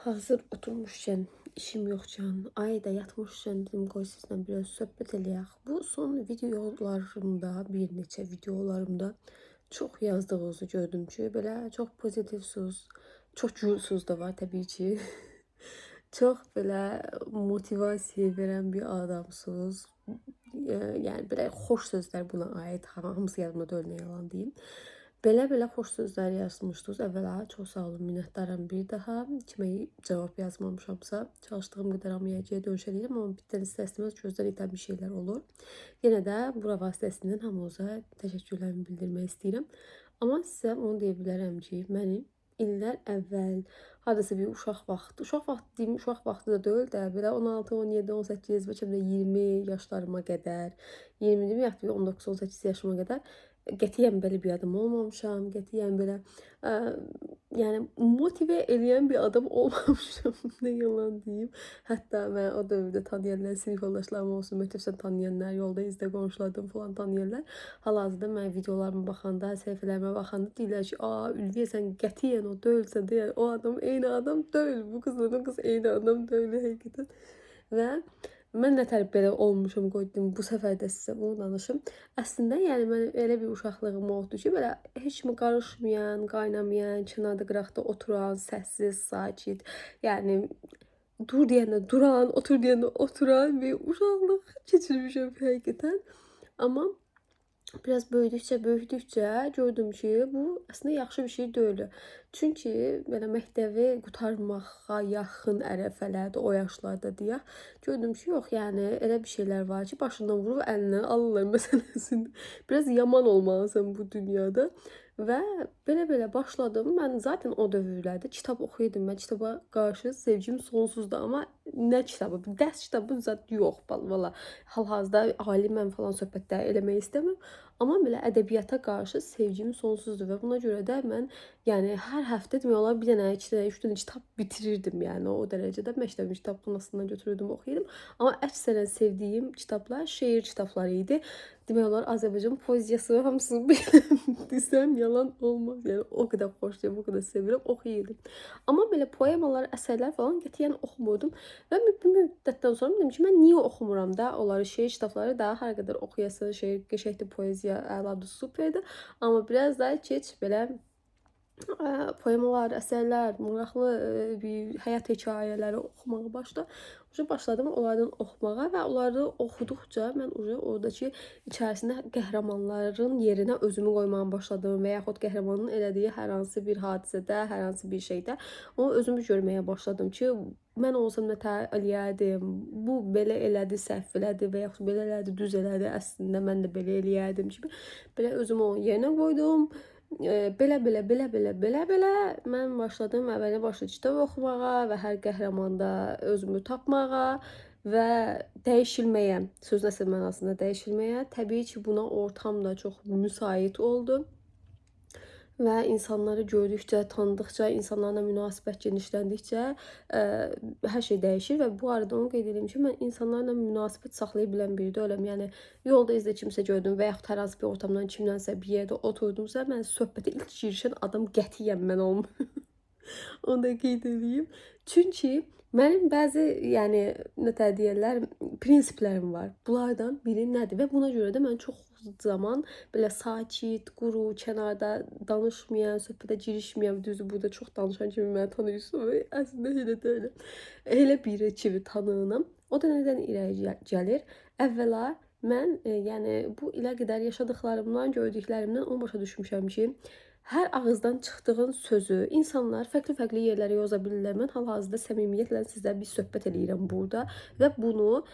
Hazır oturmuşken, işim yoxkən, ayda yatmışkən dedim qoy sizlə biraz söhbət eləyək. Bu son videolarımda, bir neçə videolarımda çox yazdığınızı gördüm ki, belə çox pozitivsiniz, çox gülsüz də var təbii ki. Çox belə motivasiya verən bir adamsınız. Yəni belə xoş sözlər buna aid, hamısı yadımda deyil, nə yalan deyim. Belə xoş sözlər yazmışdınız. Əvvəla çox sağ olun, minnətdaram bir daha. Kimə cavab yazmamışamsa, çalışdığım qədər hamıya dönüş edirəm, amma bitdən istər-istəməz gözdən itən bir şeylər olur. Yenə də bura vasitəsindən hamınıza təşəkkürlərimi bildirmək istəyirəm. Amma sizə onu deyə bilərəm ki, mənim illər əvvəl hardasa bir uşaq vaxtı deyim, uşaq vaxtı da deyil də, belə 16, 17, 18, bəlkə də 20 yaşlarıma qədər, 20 deyim, yaxud 19, 18 yaşıma qədər qətiyyən belə bir adam olmamışam, qətiyyən belə yəni motive eləyən bir adam olmamışam, nə yalan deyim. Hətta mən o dövrdə tanıyanlar, sinif yoldaşlarım olsun, məktəbdən tanıyanlar, yolda izdə qonşulardan falan tanıyanlar, hal-hazırda mən videolarıma baxanda, səhifələrimə baxanda deyirlər ki, Ülviyə sən qətiyyən o deyilsən, deyər, o adam eyni adam deyil, bu qızla o qız eyni adam deyil həqiqətən. Və mən nətər belə olmuşam, qoydum bu səfər də sizə bunu danışım. Əslində, yəni mən elə bir uşaqlığım oldu ki, belə heç mi qarışmayan, qaynamayan, kənarda qıraqda oturan, səssiz, sakit, yəni dur deyəndə duran, otur deyəndə oturan bir uşaqlıq keçirmişəm həqiqətən. Amma biraz böyüdükcə gördüm ki, bu əslində yaxşı bir şey deyil. Çünki belə məktəbi qurtarmağa yaxın ərəfələrdə, o yaşlarda deyək, gördüm ki, yox, yəni elə bir şeylər var ki, başından vurub əlindən alırlar məsələsində. Biraz yaman olmalısan bu dünyada. Və belə başladım. Mən zaten o dövrlərdə kitab oxuyurdum. Mən kitaba qarşı sevgim sonsuzdur. Amma nə kitabı? Dərs kitabı zət yox. Valla hal-hazırda aliməm falan söhbətlər eləmək istəmirəm. Amma belə ədəbiyyata qarşı sevgim sonsuzdur və buna görə də mən yəni hər həftə demək olar bir dənə, iki dənə, üç dənə kitab bitirirdim, yəni o dərəcədə məktəbin kitabxanasından götürürdüm, oxuyurdum. Amma əksərən sevdiyim kitablar şeir kitabları idi. Demək olar Azərbaycan poeziyası hamısını desəm yalan olmaz. Yəni o qədər xoşlayıram, o qədər sevirəm, oxuyurdum. Amma belə poemalar, əsərlər falan qətiyyən oxumurdum. Və bir müddətdən sonra dedim ki, mən niyə oxumuram da onları, şeir kitabları da hər qədər oxuyasın, şeir qəşəngdir, poeziya əladır, superdir. Amma biraz daha keç belə poemalar, əsərlər, maraqlı bir həyat hekayələri oxumağa başladım onlardan oxumağa və onları oxuduqca mən oradakı içərisində qəhrəmanların yerinə özümü qoymağa başladım və yaxud qəhrəmanın elədiyi hər hansı bir hadisədə, hər hansı bir şeydə onu özümü görməyə başladım ki, mən olsam nətər eləyərdim, bu belə elədi, səhv elədi və yaxud belə elədi, düz elədi, əslində mən də belə eləyərdim kimi. Belə özümü onun yerinə qoydum. Belə mən başladım əvvəlcə başlı kitab oxumağa və hər qəhrəmanda özümü tapmağa və dəyişilməyə, sözün əsl mənasında dəyişilməyə. Təbii ki, buna ortam da çox müsait oldu. Və insanları gördükcə, tanıdıqca, insanlarla münasibət genişləndikcə hər şey dəyişir və bu arada onu qeyd edeyim ki, mən insanlarla münasibət saxlaya bilən biri deyiləm. Yəni yolda izlə kimsə gördüm və yaxud hər hansı bir ortamdan kimdənsə bir yerdə oturdumsa, mən söhbətə ilk girişən adam qətiyyən mən olmuram. Onu da qeyd edeyim. Çünki mənim bəzi, yəni nətər deyirlər, prinsiplərim var. Bunlardan biri nədir? Və buna görə də mən çox zaman belə sakit, quru, kənarda danışmayan, söhbətə girişməyən, düzü burada çox danışan kimi məni tanıyırsınız və əslində elə deyil. Elə biri kimi tanınım. O da nədən irəli gəlir? Əvvəla mən yəni bu ilə qədər yaşadıklarımdan, gördüklərimdən onu başa düşmüşəm ki, hər ağızdan çıxdığın sözü insanlar fərqli yerlərə yoza bilirlər. Mən hal-hazırda səmimiyyətlə sizlə bir söhbət eləyirəm burada və bunu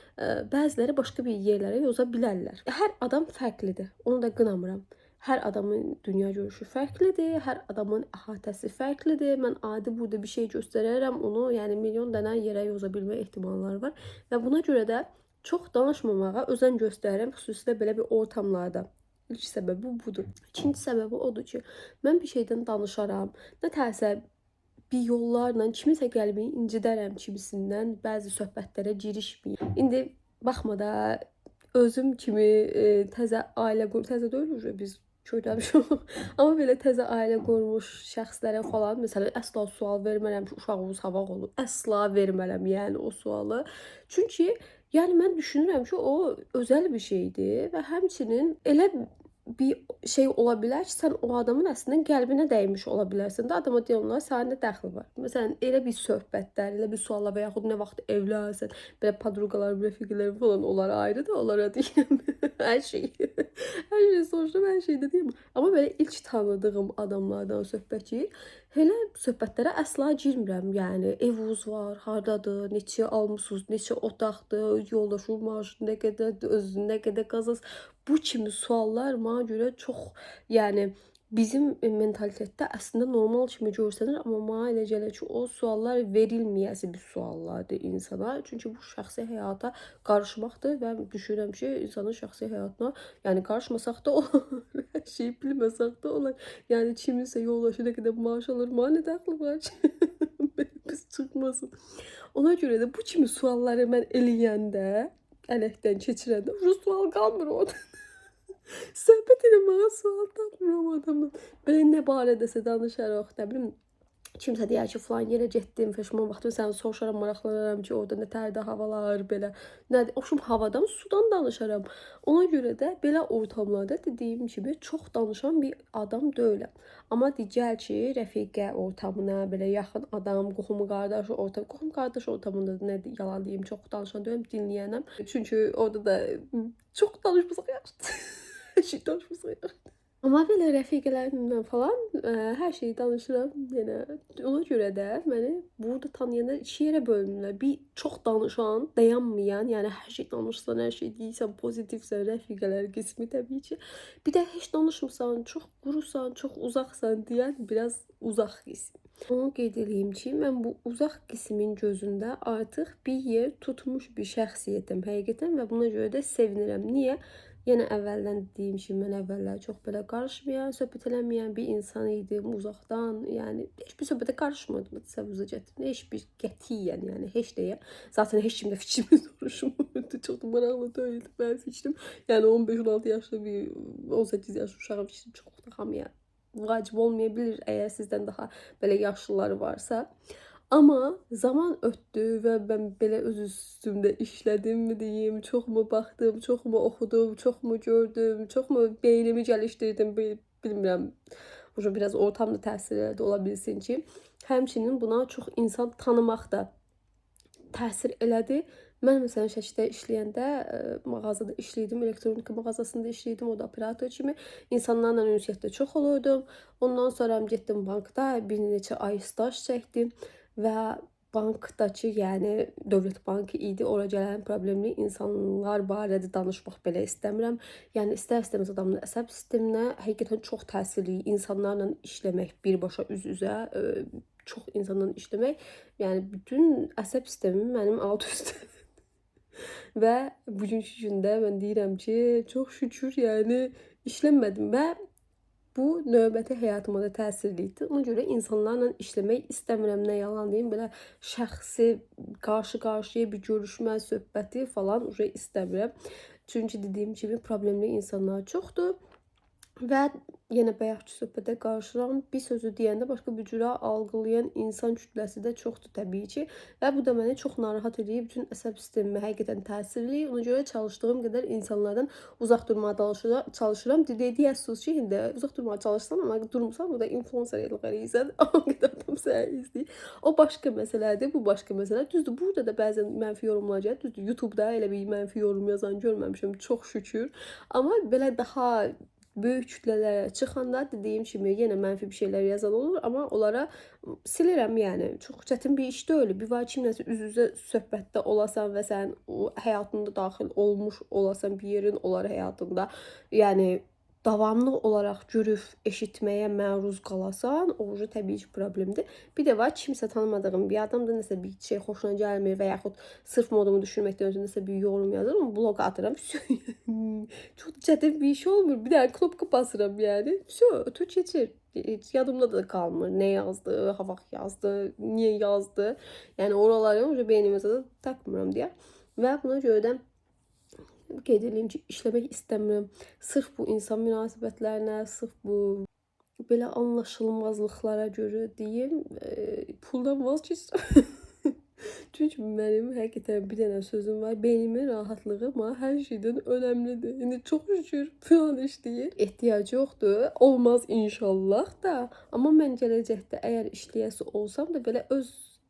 bəziləri başqa bir yerlərə yoza bilərlər. Hər adam fərqlidir. Onu da qınamıram. Hər adamın dünya görüşü fərqlidir, hər adamın əhatəsi fərqlidir. Mən adi burada bir şey göstərərəm, onu yəni milyon dənə yerə yoza bilmə ehtimalları var və buna görə də çox danışmamağa özən göstərirəm, xüsusilə belə bir ortamlarda. İlk səbəbi budur. İkinci səbəbi odur ki, mən bir şeydən danışaram, nətərsə bir yollarla kimisə qəlbini incidərəm kimisindən, bəzi söhbətlərə girişməyim. İndi baxma da özüm kimi təzə ailə qrupu, təzə deyil, biz görməmişəm. Amma belə təzə ailə qurmuş şəxslərə falan, məsələn, əsla sual vermərəm ki, uşağınız havaq olub. Əsla vermərəm, yəni o sualı. Çünki yəni mən düşünürəm ki, o özəl bir şeydir və həmçinin elə bir şey ola bilər ki, sən o adamın əslində qəlbinə dəymiş ola bilərsən də, adama deyirlər, sənin nə dəxli var? Məsələn, elə bir söhbətlər, elə bir suallar və yaxud nə vaxt evlənsən, belə podruqalarım, rəfiqələrim falan, onlar ayrıdır, onlara deyirəm hər şey. Hər şey soruşuram, hər şeydə deyirəm. Amma belə ilk tanıdığım adamlardan söhbət ki, elə söhbətlərə əsla girmirəm. Yəni eviniz var, hardadır, neçə almısınız, neçə otaqdır, yoldaşın maaşı nə qədərdir, özün nə qədər qazanırsınız. Bu kimi suallar mənə görə çox, yəni bizim mentalitetdə əslində normal kimi görsənir, amma mənə elə gəlir ki, o suallar verilməyəsi bir suallardır insana. Çünki bu şəxsi həyata qarışmaqdır və düşünürəm ki, insanın şəxsi həyatına, yəni qarışmasaq da olar, hər şeyi bilməsək də olar. Yəni kiminsə yoldaşı nə qədər maaş alır, mənə nə dəxli var ki, biz çıxmasın. Ona görə də bu kimi sualları mən eləyəndə, ələkdən keçirəndə, sual qalmır orada. Söhbət eləməyə sual tapmıram adamdan. Belə nə barədəsə danışaraq, nə bilim, kimsə deyər ki, filan yerə getdim, peşman vaxtım səni soruşaram, maraqlanaram ki, orada nətərdir havalar, belə. Nədir? Oxşum havadan, sudan danışaram. Ona görə də belə ortamlarda dediyim kimi çox danışan bir adam deyiləm. Amma digər ki, rəfiqə ortamına, belə yaxın adam, qohum qardaş ortamında da nə yalan deyim, çox danışan deyiləm, dinləyənəm. Çünki orada da çox danışmasaq yaxşıdır. Hər şey danışmasaq yaxşıdır. Amma belə rəfiqələrimlə falan hər şeyi danışıram yenə. Ona görə də məni burada tanıyanlar 2 yerə bölünürlər. Bir çox danışan, dayanmayan, yəni hər şey danışsan, hər şey deyirsən, pozitivsən, rəfiqələr qismi təbii ki. Bir də heç danışmırsan, çox qurusan, çox uzaqsan deyən biraz uzaq qism. Onu qeyd edeyim ki, mən bu uzaq qismin gözündə artıq bir yer tutmuş bir şəxsiyyətim həqiqətən və buna görə də sevinirəm. Niyə? Yenə əvvəldən dediyim kimi, mən əvvəllər çox belə qarışmayan, söhbət eləməyən bir insan idim uzaqdan. Yəni heç bir söhbətə qarışmırdım, təsəvvürünüzə gətirin. Heç bir qətiyyən, yəni heç deyə. Zaten heç kim də fikrimi soruşmurdu. Çox da maraqlı deyildi mənim fikrim. Yəni 15-16 yaşlı bir 18 yaşlı uşağın fikri çox da hamıya vacib olmaya bilər, əgər sizdən daha belə yaşlıları varsa. Amma zaman ötdü və mən belə öz üstümdə işlədimmi deyim, çoxmu baxdım, çoxmu oxudum, çoxmu gördüm, çoxmu beynimi gəlişdirdim, bilmirəm. Biraz ortam da təsir elədi, ola bilsin ki. Həmçinin buna çox insan tanımaq da təsir elədi. Mən məsələn Şəkidə işləyəndə mağazada işləyirdim, elektronika mağazasında işləyirdim, o da operator kimi. İnsanlarla ünsiyyətdə çox olurdum. Ondan sonra getdim bankda, bir neçə ay staj çəkdim və bankdakı, yəni dövlət bankı idi, ora gələn problemli insanlar barədə danışmaq belə istəmirəm. Yəni istər-istəməz adamın əsəb sisteminə həqiqətən çox təsirli, insanlarla işləmək, birbaşa üz-üzə çox insanla işləmək, yəni bütün əsəb sistemim mənim alt-üstə. Və bugünkü gündə mən deyirəm ki, çox şükür, yəni işləmədim və bu növbəti həyatıma da təsirli idi. Ona görə insanlarla işləmək istəmirəm, nə yalan deyim, belə şəxsi, qarşı-qarşıya bir görüşmə, söhbəti falan istəmirəm. Çünki dediyim kimi problemli insanlar çoxdur. Və yenə bayaqki söhbətə qarışıram. Bir sözü deyəndə başqa bir cürə algılayan insan kütləsi də çoxdur təbii ki. Və bu da məni çox narahat edir. Bütün əsəb sistemimə həqiqətən təsirli. Ona görə çalışdığım qədər insanlardan uzaq durmağa çalışıram. Deyərsiniz ki, indi uzaq durmağa çalışsan, amma durmursan, burada influencerlik eləyirsən. O qədər adam səni izləyir. O başqa məsələdir, bu başqa məsələ. Düzdür, burada da bəzən mənfi yorumlar gəlir. Düzdür, YouTube-da elə bir mənfi yorum yazan görməmişəm, çox şükür. Amma belə daha böyük kütlələrə çıxanda dediyim kimi yenə mənfi bir şeylər yazan olur, amma onlara silirəm, yəni. Çox çətin bir iş deyil. Bir var kimləsə üz-üzə söhbətdə olasan və sən həyatında daxil olmuş olasan bir yerin olar həyatında, yəni davamlı olaraq görüb eşitməyə məruz qalasan, o təbii ki, problemdir. Bir də var, kimsə tanımadığım bir adamda nəsə bir şey xoşuna gəlmir və yaxud sırf modumu düşürməkdən öncə nəsə bir yorum yazır, amma bloqa atıram. Çox çətin bir iş olmur. Bir dənə knopka basıram, yəni. Ötür keçir. Heç yadımda da qalmır. Nə yazdı, havaq yazdı, niyə yazdı. Yəni oraları beynimizə də takmıram deyə. Və buna görə də qeyd edeyim ki, işləmək istəmirəm. Sırf bu insan münasibətlərinə, sırf bu belə anlaşılmazlıqlara görə deyim, puldan vaz keçirəm. Çünki mənim həqiqətən bir dənə sözüm var. Beynimin rahatlığı mənə hər şeydən önəmlidir. İndi çox şükür plan işləyir. Ehtiyac yoxdur. Olmaz inşallah da. Amma mən gələcəkdə əgər işləyəsi olsam da belə öz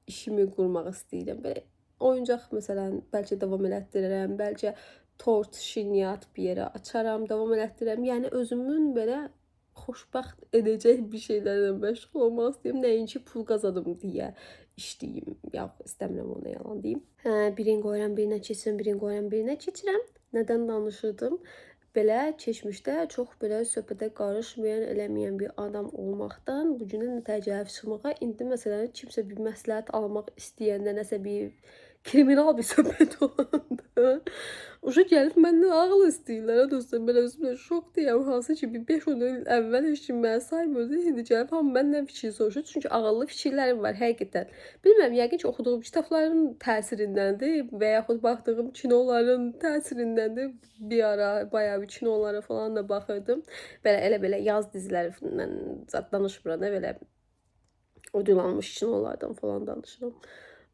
işimi qurmaq istəyirəm. Belə oyuncaq məsələn, bəlkə davam elətdirərəm, bəlkə tort, şirniyyat bir yerə açaram, davam elətdirərəm. Yəni özümün belə xoşbəxt edəcək bir şeylərlə məşğul olmaq istəyirəm. Nəinki pul qazanım deyə işləyim. Yox, istəmirəm ona yalan deyim. Birini qoyuram, birinə keçirəm, birini qoyuram, birinə keçirəm. Nədən danışırdım? Belə keçmişdə çox belə söhbətə qarışmayan, eləməyən bir adam olmaqdan bu günə nəticəyə çıxmağa indi məsələn kimsə bir məsləhət almaq istəyəndə nəsə bir kriminal bir söhbət olanda uşaq gəlib məndən ağıl istəyirlər. Dostlar, mən özümlə şokdayam. Hansı ki, bir 5-10 il əvvəl heç kim məni saymırdı. İndi gəlib hamı məndən fikir soruşur. Çünki ağıllı fikirlərim var həqiqətən. Bilmirəm, yəqin ki, oxuduğum kitabların təsirindəndir və yaxud baxdığım kinoların təsirindəndir. Bir ara bayağı bir kinolara falan da baxırdım. Belə yaz dizilərindən danışmıram da, belə ödüllanmış kinolardan falan danışıram.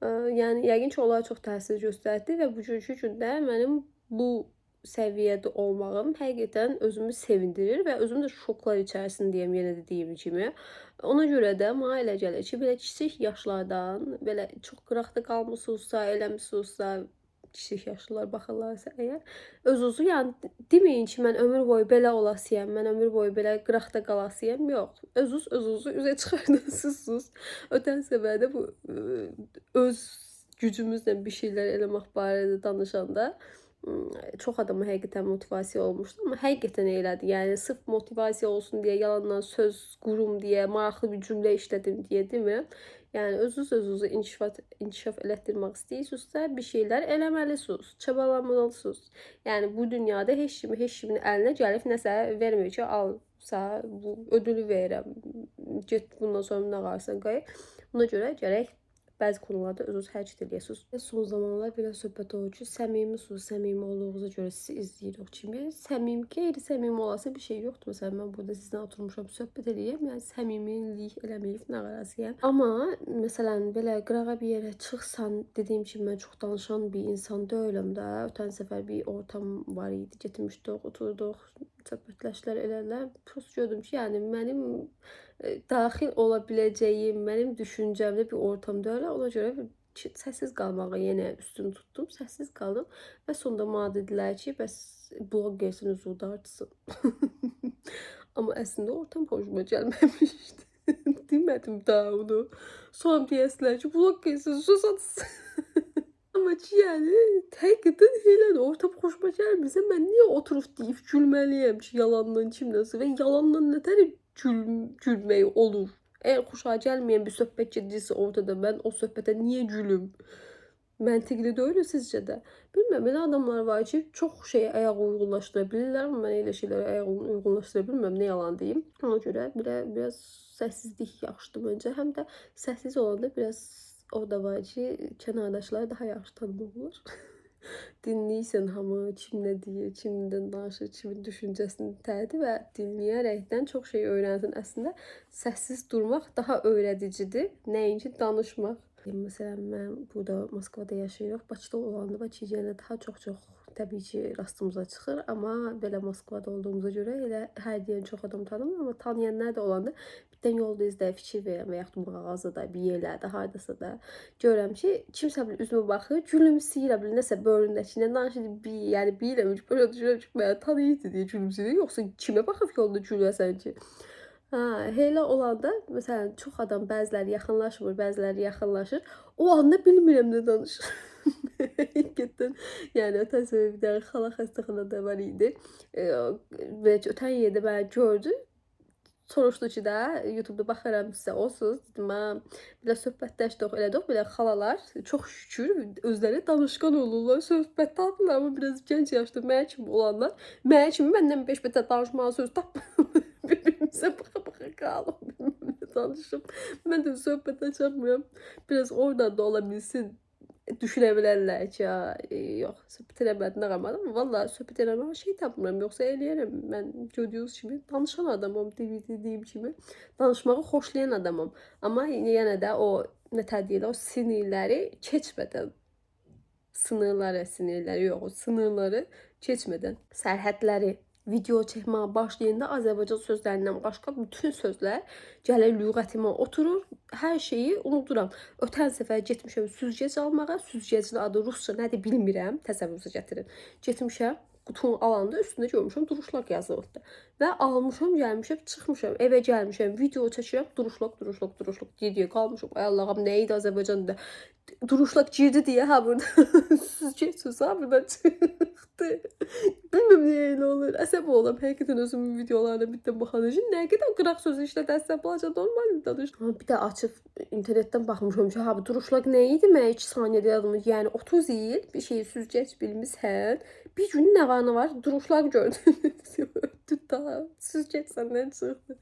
Yəni yəqin ki, onlar çox təsir göstərdi və bugünkü gündə mənim bu səviyyədə olmağım həqiqətən özümü sevindirir və özüm də şoklar içərisindəyəm yenə dediyim kimi. Ona görə də mənə elə gəlir ki, belə kiçik yaşlardan, belə çox qıraqda qalmısınızsa, eləmisinizsə, kiçik yaşlılar baxırlarsa əgər, özünüzü yəni deməyin ki, mən ömür boyu belə olasıyam, mən ömür boyu belə qıraqda qalasıyam. Yox, özünüzü üzə çıxardırsınız. Ötən səfərdə bu öz gücümüzlə bir şeylər eləmək barədə danışanda çox adama həqiqətən motivasiya olmuşdu. Amma həqiqətən elədi. Yəni sırf motivasiya olsun deyə yalandan söz qurum deyə, maraqlı bir cümlə işlədim deyə demirəm. Yəni özünüzü inkişaf elətdirmək istəyirsinizsə, bir şeylər eləməlisiniz, çabalamamalısınız. Yəni bu dünyada heç kimin əlinə gəlib nəsə vermir ki, al bu ödülü verirəm. Get bundan sonra nə qarsan qay. Buna görə gərək bəzi konularda özünüz hərəkət edirsiniz. Son zamanlar belə söhbət olur ki, səmimisiniz, səmimi olduğunuza görə sizi izləyirik kimi. Qeyri-səmimi olası bir şey yoxdur. Məsələn, mən burada sizinlə oturmuşam, söhbət edirəm. Yəni səmimilik eləməyib, nə qarasıyam. Amma məsələn, belə qırağa bir yerə çıxsan, dediyim kimi mən çox danışan bir insan deyiləm də. Ötən səfər bir ortam var idi, getmişdik, oturduq, söhbətləşlər elələr. Prost gördüm ki, yəni mənim daxil ola biləcəyim, mənim düşüncəmdə bir ortam deyil. Ona görə səssiz qalmağı yenə üstün tutdum. Səssiz qaldım və sonda mənə dedilər ki, bəs blog gəlsin üzrdə artsın. Amma əslində ortam xoşuma gəlməmişdi. Demədim daha onu. Sonra deyəsilər ki, blog gəlsin sus atsın. Amma ki, yəni həqiqətən elədir. Ortam xoşuma gəlmirsə, mən niyə oturub deyib gülməliyəm ki, yalandan kimdənsə və yalandan nətər gülmək olur. Əgər xoşuma gəlməyən bir söhbət gedirsə ortada, mən o söhbətə niyə gülüm? Məntiqli deyil sizcə də? Bilmirəm, elə adamlar var ki, çox şeyə ayaq uyğunlaşdıra bilirlər, amma mən elə şeylərə ayaq uyğunlaşdıra bilmirəm, nə yalan deyim. Ona görə biraz səssizlik yaxşıdır məncə. Həm də səssiz olanda biraz o da var ki, kənardaşları daha yaxşı tanımaq olur. Dinləyirsən hamı, kim nə deyir, kimdən danışır, kimin düşüncəsini tədir və dinləyərəkdən çox şey öyrənirsən. Əslində səssiz durmaq daha öyrədicidir, nəinki danışmaq. Məsələn, mən burada Moskvada yaşayırıq. Bakıda olanda Bakıya gələndə daha çox təbii ki, rastımıza çıxır. Amma belə Moskvada olduğumuza görə elə hər deyən çox adam tanımır. Amma tanıyanlar da olanda birdən yolda izlə fikir verirəm və yaxud mağazada, bir yerlərdə, hardasa da görürəm ki, kimsə bir üzümə baxır, gülümsəyirəm, nəsə bölündəkindən danışır, yəni bilirəm, belə düşünürəm ki, mənə tanıyırdı deyə gülümsəyir. Yoxsa kimə baxıb yolda gülməsən ki? Elə olanda, məsələn, çox adam bəziləri yaxınlaşmır, bəziləri yaxınlaşır. O anda bilmirəm nə danışır. Həqiqətən, yəni ötən səfər bir dənə xala xəstəxanada var idi. Və ötən yerdə mənə gördü. Soruşdu ki də, YouTube'da baxıram sizə olsunuz. Dedim, belə söhbətləşdik, elədik. Belə xalalar çox şükür özləri danışqan olurlar, söhbət tapırlar. Amma biraz gənc yaşda mənə kimi olanlar, mənə kimi məndən 5 bətə danışmağa söz tapmırlar. Birbirimize baxa qalıb, danışıb. Mən də söhbət açamıram. Biraz oradan da ola bilsin. düşünə bilərlər ki, yox, söhbət eləmədin ağlamadım. Valla söhbət eləməyə şey tapmıram, yoxsa eləyərəm. Mən gördüyünüz kimi danışan adamam, dediyim kimi. Danışmağı xoşlayan adamam. Amma yenə də o nətər deyirlər, o sinirləri keçmədən, sinirləri yox, o sınırları keçmədən, sərhədləri video çəkməyə başlayanda Azərbaycan sözlərindən başqa bütün sözlər gəlir lüğətimə oturur, hər şeyi unuduram. Ötən səfər getmişəm süzgəc almağa, süzgəcin adı rusca nədir bilmirəm, təsəvvürünüzə gətirin. Getmişəm, qutunun alanda üstündə görmüşəm duruşlaq yazılıbdı. Və almışam, gəlmişəm, çıxmışam, evə gəlmişəm, video çəkirəm, duruşlaq deyə qalmışam. Ay Allahım, nə idi Azərbaycanda? Duruşlaq girdi deyə ha burada süzgəc sözü ha buradan çıxdı. Bilmem niyə elə olur. Əsəb olam. Həqiqətən özümün videolarına bitdən baxan üçün nə qədər qıraq sözü işlədə əsəb olacaq normal danış. Bir də açıb internetdən baxmışam ki, ha bu duruşlaq nə idi? Mən 2 saniyədə yazmış. Yəni 30 il bir şeyi süzgəc bilmisən. Bir gün nə var duruşlaq gördün. Tuta süzgəc səndən çıxdı.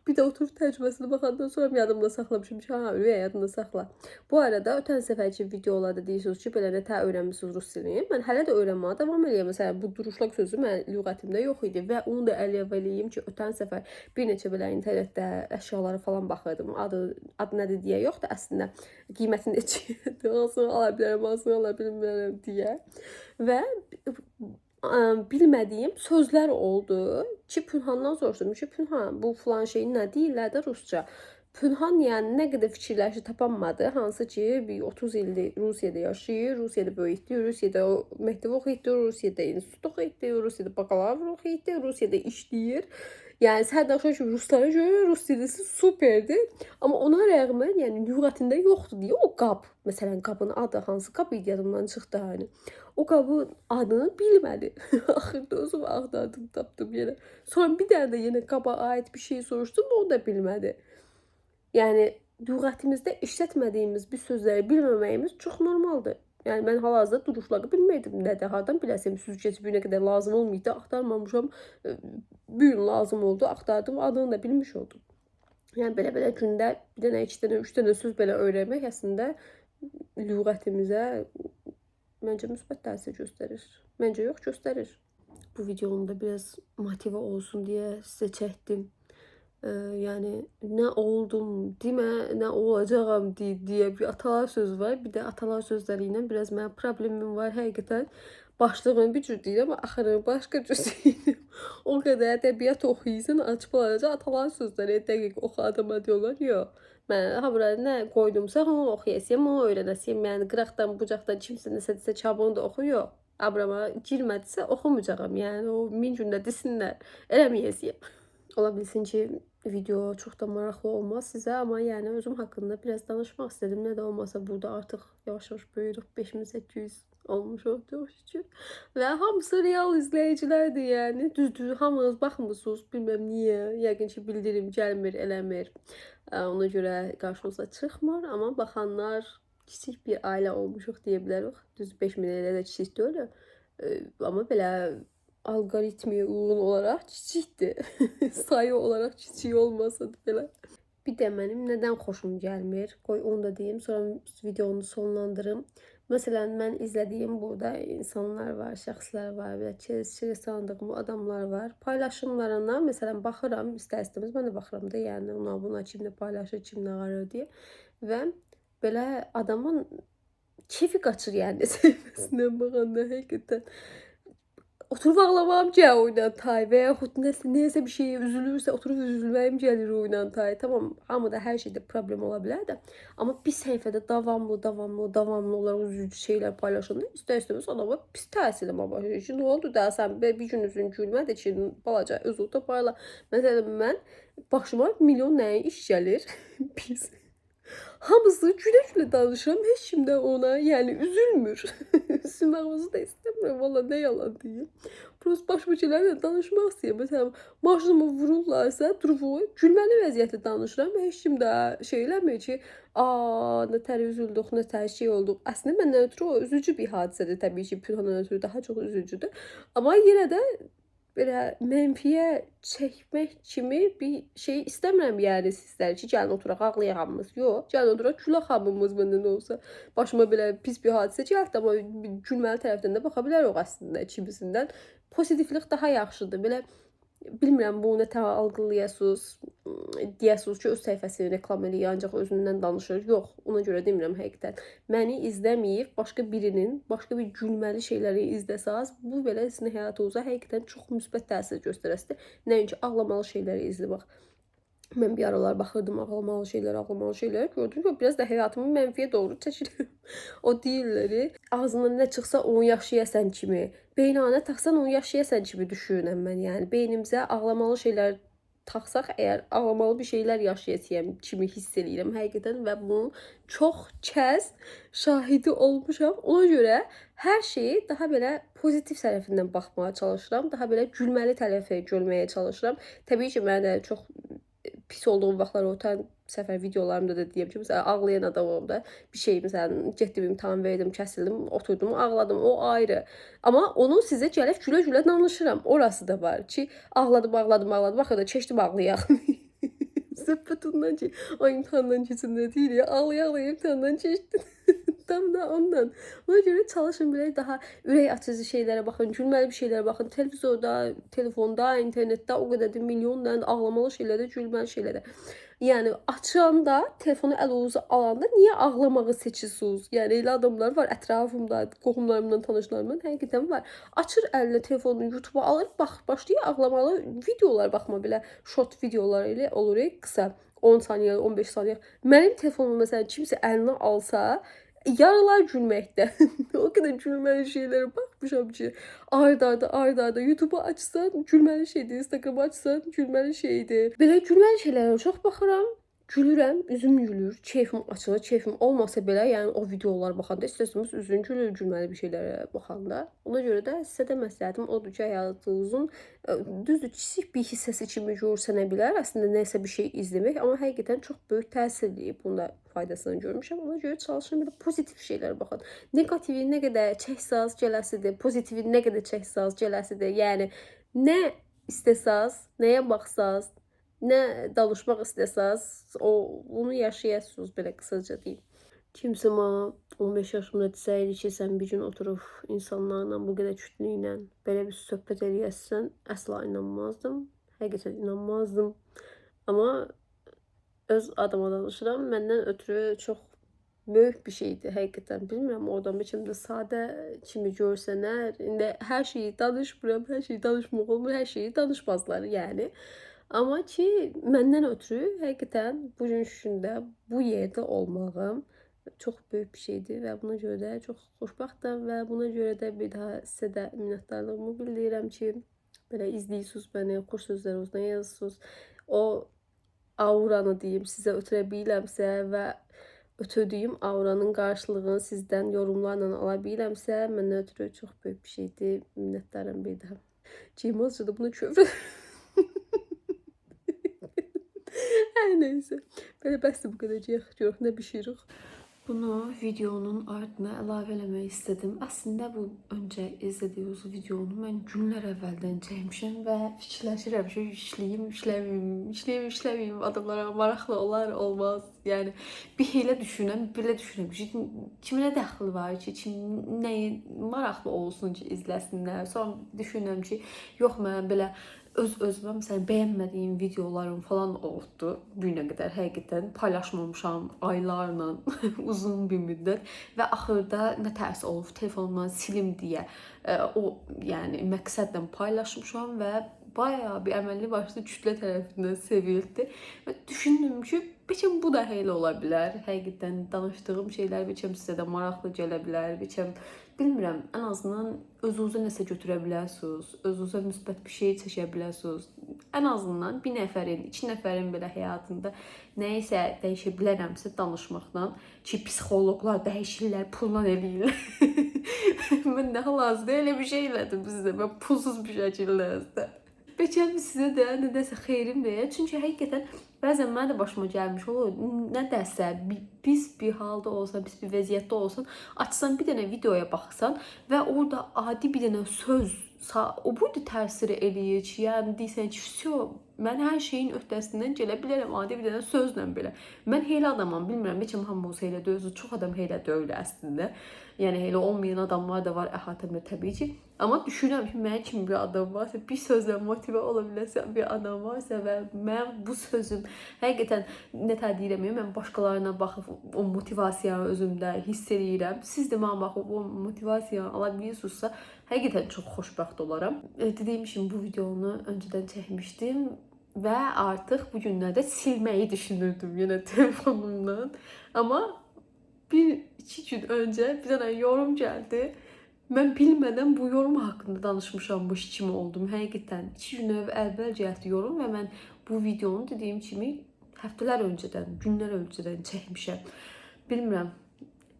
Bir də oturub təcrübəsini baxandan sonra yadımda saxlamışım ki, ha ürək yadımda saxla. Bu arada ötən səfərki videolarda deyirsiniz ki, belə nətər öyrənmisiniz rus dilini. Mən hələ də öyrənməyə davam edirəm. Məsələn, bu duruşlaq sözü mənim lüğətimdə yox idi və onu da əlavə eləyim ki, ötən səfər bir neçə belə internetdə əşyalara falan baxırdım. Adı nədir deyə yox da əslində qiymətini neçədir, hansını ala bilərəm, hansını ala bilmirəm deyə. Və bilmədiyim sözlər oldu ki, Pünhandan soruşdum ki, Pünhan bu falan şeyin nə deyirlər də rusca. Pünhan yəni nə qədər fikirləşi tapanmadı. Hansı ki, bir 30 ildir Rusiyada yaşayır, Rusiyada böyüdü, Rusiyada məktəb oxuydu, Rusiyada institut oxuydu, Rusiyada bakalavr oxuydu, Rusiyada işləyir. Yəni sərdaşlar ki, ruslara görə rus dilisi superdir. Amma ona rəğmən, yəni lüğətində yoxdur deyə o qab. Məsələn, qabın adı hansı qab idi yadımdan çıxdı hani. O qabın adını bilmədi. Axırda özüm axtardım, tapdım yenə. Sonra bir dənə də yenə qaba aid bir şey soruşdum, onu da bilmədi. Yəni lüğətimizdə işlətmədiyimiz bir sözləri bilməməyimiz çox normaldır. Yəni mən hal-hazırda duruşlağı bilmirdim nədir, hardan biləsim, süzgəc bir nə qədər lazım olmaydı, axtarmamışam. Bir gün lazım oldu, axtardım, adını da bilmiş oldum. Yəni belə gündə bir dənə, 2 dənə, 3 dənə söz belə öyrənmək əslində lüğətimizə məncə müsbət təsir göstərir. Məncə yox, göstərir. Bu videonun da biraz motive olsun deyə sizə çəkdim. Yəni nə oldum demə, nə olacağam deyə bir atalar söz var. Bir də atalar sözləri ilə biraz mənim problemim var həqiqətən. Başlığını bir cür deyirəm, axırını başqa cür deyirəm. O qədər ədəbiyyat oxuyursan, açıb alacaq atalar sözləri dəqiq oxu adama diyorlar. Yox. Mən ha bura nə qoydumsa onu oxuyasıyam, onu öyrənəsiyəm. Yəni qıraqdan, bucaqdan kimsə nəsə desə çabını da oxu, yox. Abrama girmədisə oxumayacağam. Yəni o 1000 gündə desinlər, eləməyəsiyəm. Ola bilsin ki, video çox da maraqlı olmaz sizə, amma yəni özüm haqqında biraz danışmaq istedim. Nə də olmasa burada artıq yavaş-yavaş böyüdük, 5800 olmuş oldu şükür. Və hamısı real izləyicilərdir yəni. Düzdür, hamınız baxmısınız, bilməm niyə. Yəqin ki, bildirim gəlmir, eləmir. Ona görə qarşınıza çıxmır, amma baxanlar kiçik bir ailə olmuşuq deyə bilərik. Düz 5000 elə də kiçik deyil. Amma belə algoritmiye uyğun olaraq kiçikdir. Sayı olaraq kiçik olmasa da belə. Bir də mənim nədən xoşum gəlmir? Qoy onu da deyim, sonra videonu sonlandırım. Məsələn, mən izlədiyim burada insanlar var, şəxslər var, belə çerez tanıdığım adamlar var. Paylaşımlarına məsələn baxıram, istər-istəməz mən də baxıram da, yəni ona buna kimlə paylaşır, kimlə qarır deyə. Və belə adamın keyfi qaçır yəni sevməsindən baxanda həqiqətən. Oturup ağlamam gəlir oynan tay və yaxud nəyəsə bir şeye üzülürsə oturup üzülməyim gəlir oynan tay. Tamam, hamıda hər şeydə problem ola bilər də. Amma bir səhifədə davamlı olaraq üzücü şeylər paylaşanda istər-istəməz adama pis təsirləmə başlayır ki, nə oldu da sən bir gün üzün gülmədi ki, balaca özünü toparla. Məsələn, mən başıma milyon nəyə iş gəlir pis. Hamısı gülə-gülə danışıram, heç kim də ona, yəni üzülmür. Üzülməyimizi də istəmirəm, valla nə yalan deyim. Prost başımdakilərlə danışmaq istəyirəm. Məsələn, maşınıma vururlarsa, durub gülməli vəziyyətlə danışıram. Heç kim də şey eləmir ki, nətər üzüldük, nətər şey olduq. Əslində məndən ötürü o üzücü bir hadisədir təbii ki, Pünhandan ötürü daha çox üzücüdür. Amma yenə də belə mənfiyə çəkmək kimi bir şey istəmirəm yəni sizlər ki, gəlin oturaq ağlayaq hamımız. Yox, gəlin oturaq gülək hamımız məndən olsa. Başıma belə pis bir hadisə gəldi, amma gülməli tərəfdən də baxa bilərik əslində kimisindən. Pozitivlik daha yaxşıdır. Belə bilmirəm bu nətə algılayasınız, deyəsiniz ki, öz səhifəsini reklam eləyir, ancaq özündən danışır. Yox, ona görə demirəm həqiqətən. Məni izləməyib, başqa birinin, başqa bir gülməli şeyləri izləsəz, bu belə sizin həyatınıza həqiqətən çox müsbət təsir göstərəsidir. Nəinki ağlamalı şeyləri izləmək. Mən bir aralar baxırdım ağlamalı şeylər. Gördüm ki, biraz da həyatımı mənfiyə doğru çəkilir. O deyirləri, ağzından nə çıxsa onu yaşayasan kimi, beynanə taxsan onu yaşayasan kimi düşünürəm mən. Yəni beynimizə ağlamalı şeylər taxsaq, əgər ağlamalı bir şeylər yaşayasıyam kimi hiss eləyirəm həqiqətən və bunun çox kəs şahidi olmuşam. Ona görə hər şeyi daha belə pozitiv tərəfindən baxmağa çalışıram. Daha belə gülməli tərəfi görməyə çalışıram. Təbii ki, mən də çox pis olduğum vaxtlar ötən səfər videolarımda da deyəm ki, məsələn, ağlayan adamım da bir şey, məsələn, getdim imtahan verdim, kəsildim, oturdum, ağladım, o ayrı. Amma onu sizə gəlib gülə-gülə danışıram. Orası da var ki, ağladım, axırda da keçdim ağlayaq. Söhbət ondan ki, o imtahandan keçəndə deyir ya, ağlaya-ağlaya imtahandan keçdim. Tam da ondan. Ona görə çalışın belə daha ürək açıcı şeylərə baxın, gülməli bir şeylərə baxın. Televizorda, telefonda, internetdə o qədər də milyonla ağlamalı şeylərdə, gülməli şeylərdə. Yəni açanda, telefonu əlinizə alanda niyə ağlamağı seçirsiniz? Yəni elə adamlar var ətrafımda, qohumlarımdan, tanışlarımdan həqiqətən var. Açır əlinə telefonu, YouTube-a alır, başlayır ağlamalı videolar baxma belə short videolar elə olur, qısa 10 saniyə, 15 saniyə. Mənim telefonumu məsələn kimsə əlinə alsa, yarılar gülməkdə. O qədər gülməli şeylərə baxmışam ki, ard-arda YouTube-u açsan gülməli şeydir, Instagram-ı açsan gülməli şeydir. Belə gülməli şeylərə çox baxıram. Gülürəm, üzüm gülür, keyfim açılır, keyfim olmasa belə, yəni o videolar baxanda istəsəniz üzün gülür gülməli bir şeylərə baxanda. Ona görə də sizə də məsləhətim odur ki, həyatınızın düzdür, kiçik bir hissəsi kimi görsənə bilər, əslində nəsə bir şey izləmək, amma həqiqətən çox böyük təsir edib. Bunda faydasını görmüşəm. Ona görə çalışın belə pozitiv şeylərə baxın. Negativi nə qədər çəksəz gələsidir, pozitivi nə qədər çəksəz gələsidir. Yəni nə istəsəz, nəyə baxsaz, nə danışmaq istəsəz, onu yaşayasınız belə qısaca deyim. Kimsə mənə 15 yaşımda desəydi ki, sən bir gün oturub insanlarla bu qədər kütlü ilə belə bir söhbət eləyəsən, əsla inanmazdım. Həqiqətən inanmazdım. Amma öz adıma danışıram, məndən ötürü çox böyük bir şeydi həqiqətən. Bilmirəm, oradan biçimdə sadə kimi görsənər. İndi hər şeyi danışmıram, hər şeyi danışmaq olmur, hər şeyi danışmazlar yəni. Amma ki, məndən ötürü həqiqətən bu gün şüşündə, bu yerdə olmağım çox böyük bir şeydir və buna görə də çox xoşbəxtəm və buna görə də bir daha sizə də minnətdarlığımı bildirirəm ki, belə izləyirsiniz məni, xoş sözlər özünə yazırsınız. O auranı deyim, sizə ötürə bilirəmsə və ötürdüyüm auranın qarşılığını sizdən yorumlarla ala bilirəmsə, məndən ötürü çox böyük bir şeydir. Minnətdaram bir daha. Cimazca da buna kövrə. Hər neysə. Belə bəsdir bu qədəcək. Görək nə bişiririk. Bunu videonun ardına əlavə eləmək istədim. Əslində bu öncə izlədiyiniz videonu mən günlər əvvəldən çəkmişəm və fikirləşirəm ki, işləyim, adamlara maraqlı olar, olmaz. Yəni bir elə düşünürəm, belə düşünürəm ki, kiminə dəxli var ki, nəyə maraqlı olsun ki, izləsinlər. Sonra düşünürəm ki, yox mən belə öz-özümə məsələn bəyənmədiyim videolarım falan oldu bu günə qədər həqiqətən paylaşmamışam aylarla uzun bir müddət və axırda nə tərs olub telefonumdan silim deyə o yəni məqsədlə paylaşmışam və bayağı bir əməlli başlı kütlə tərəfindən sevildi və düşündüm ki, bəlkə bu da elə ola bilər. Həqiqətən danışdığım şeylər bəlkə sizə də maraqlı gələ bilər, bəlkə bilmirəm, ən azından özünüzə nəsə götürə bilərsiniz, özünüzə müsbət bir şey çəkə bilərsiniz. Ən azından bir nəfərin, 2 nəfərin belə həyatında nəyisə dəyişə bilərəmsə danışmaqla ki, psixoloqlar dəyişirlər, pulla eləyirlər. Mən də hal-hazırda elə bir şey elədim sizə, mən pulsuz bir şəkildə. Bəlkə sizə də nədəsə xeyrim deyə. Çünki həqiqətən Bəzən mənə də başıma gəlmiş olur. Nə dəsə, pis bir halda olsan, pis bir vəziyyətdə olsan, açsan bir dənə videoya baxsan və orada adi bir dənə söz o boyda təsir eləyir ki, yəni deyirsən ki, "Vsyo, mən hər şeyin öhdəsindən gələ bilərəm adi bir dənə sözlə belə." Mən heylə adamam, bilmirəm, neçə hamımız heylə deyil, çox adam heylə deyil əslində. Yəni heylə olmayan adamlar da var əhatəmdə təbii ki. Amma düşünürəm ki, mənim kimi bir adam varsa, bir sözlə motive ola biləcək bir adam varsa və mən bu sözüm həqiqətən nətər deyirəm, mən başqalarına baxıb o motivasiyanı özümdə hiss eləyirəm. Siz də mənə baxıb o motivasiyanı ala bilirsizsə, həqiqətən çox xoşbəxt olaram. Dediyim kimi bu videonu öncədən çəkmişdim və artıq bu günlərdə silməyi düşünürdüm yenə telefonumdan. Amma bir-iki gün öncə bir dənə yorum gəldi. Mən bilmədən bu yorum haqqında danışmışammış kimi oldum. Həqiqətən 2 gün əvvəl gəldi yorum və mən bu videonu dediyim kimi həftələr öncədən, günlər öncədən çəkmişəm. Bilmirəm.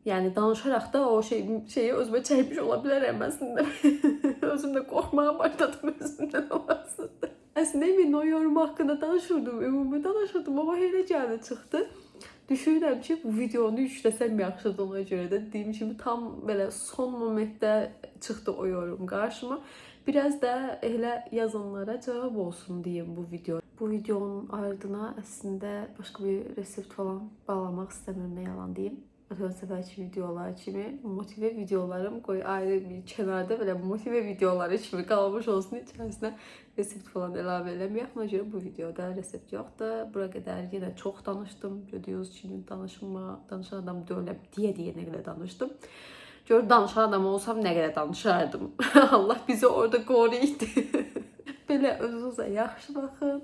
Yəni danışaraq da o şeyi özümə çəkmiş ola bilərəm əslində. Özüm də qorxmağa başladım özümdən aslında. Əslində mən o yorum haqqında danışırdım, ümumi danışırdım, amma elə gəldi çıxdı. Düşünürəm ki, bu videonu yükləsəm yaxşıdır, ona görə də dediyim kimi tam belə son momentdə çıxdı o yorum qarşıma. Biraz da elə yazanlara cavab olsun deyim bu video. Bu videonun ardına əslində başqa bir resept falan bağlamaq istəmirəm, nə yalan deyim. Ötən səfərki videolar kimi motive videolarım qoy ayrı bir kənarda belə motive videoları kimi qalmış olsun, içərisinə resept falan əlavə eləməyək. Ona görə bu videoda resept yoxdur. Bura qədər yenə çox danışdım. Gördüyünüz kimi danışan adam deyiləm deyə nə qədər danışdım. Gör danışan adam olsam nə qədər danışardım. Allah bizi orada qoruydu. Belə özünüzə yaxşı baxın.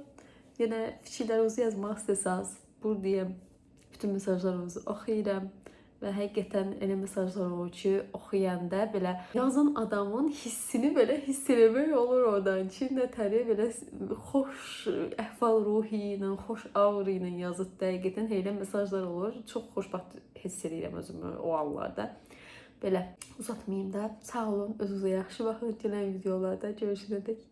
Yenə fikirlərinizi yazmaq istəsəniz, buradayım. Bütün mesajlarınızı oxuyuram. Və həqiqətən elə mesajlar olur ki, oxuyanda belə yazan adamın hissini belə hiss eləmək olur oradan ki, nətəri belə xoş əhval-ruhi ilə, xoş aura ilə yazıb həqiqətən elə mesajlar olur. Çox xoşbəxt hiss edirəm özümü o anlarda. Belə uzatmayayım da. Sağ olun, özünüzə yaxşı baxın. Gələn videolarda görüşənədək.